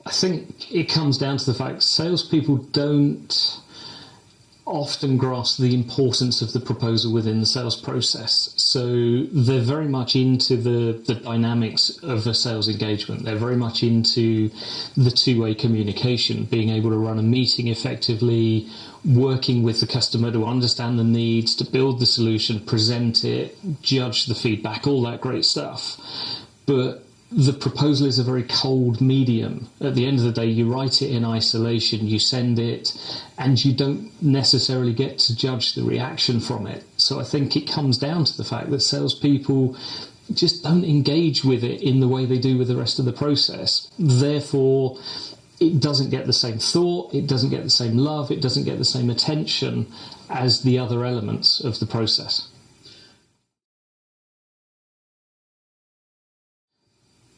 I think it comes down to the fact salespeople don't often grasp the importance of the proposal within the sales process. So they're very much into the dynamics of a sales engagement. They're very much into the two-way communication, being able to run a meeting effectively, working with the customer to understand the needs, to build the solution, present it, judge the feedback, all that great stuff. But the proposal is a very cold medium. At the end of the day, you write it in isolation, you send it, and you don't necessarily get to judge the reaction from it. So I think it comes down to the fact that salespeople just don't engage with it in the way they do with the rest of the process. Therefore, it doesn't get the same thought, it doesn't get the same love, it doesn't get the same attention as the other elements of the process.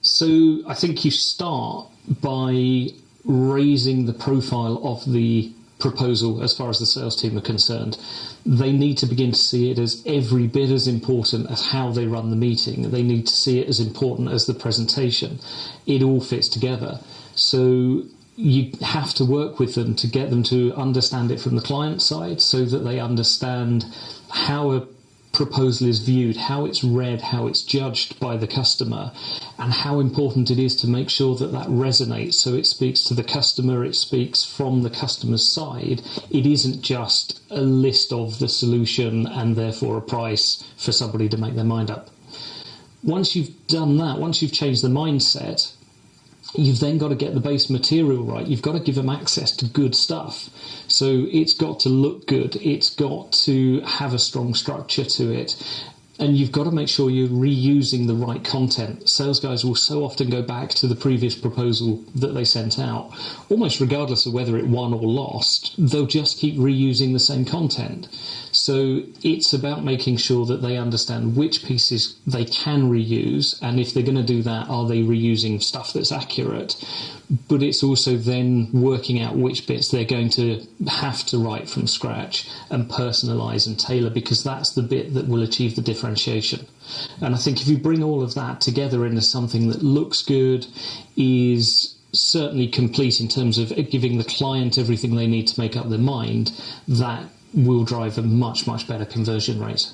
So I think you start by raising the profile of the proposal as far as the sales team are concerned. They need to begin to see it as every bit as important as how they run the meeting. They need to see it as important as the presentation. It all fits together. So you have to work with them to get them to understand it from the client side so that they understand how a proposal is viewed, how it's read, how it's judged by the customer, and how important it is to make sure that that resonates. So it speaks to the customer, it speaks from the customer's side. It isn't just a list of the solution and therefore a price for somebody to make their mind up. Once you've done that, once you've changed the mindset, you've then got to get the base material right. You've got to give them access to good stuff. So it's got to look good. It's got to have a strong structure to it. And you've got to make sure you're reusing the right content. Sales guys will so often go back to the previous proposal that they sent out, almost regardless of whether it won or lost. They'll just keep reusing the same content. So it's about making sure that they understand which pieces they can reuse, and if they're going to do that, are they reusing stuff that's accurate? But it's also then working out which bits they're going to have to write from scratch and personalise and tailor, because that's the bit that will achieve the differentiation. And I think if you bring all of that together into something that looks good, is certainly complete in terms of giving the client everything they need to make up their mind, that will drive a much, much better conversion rate.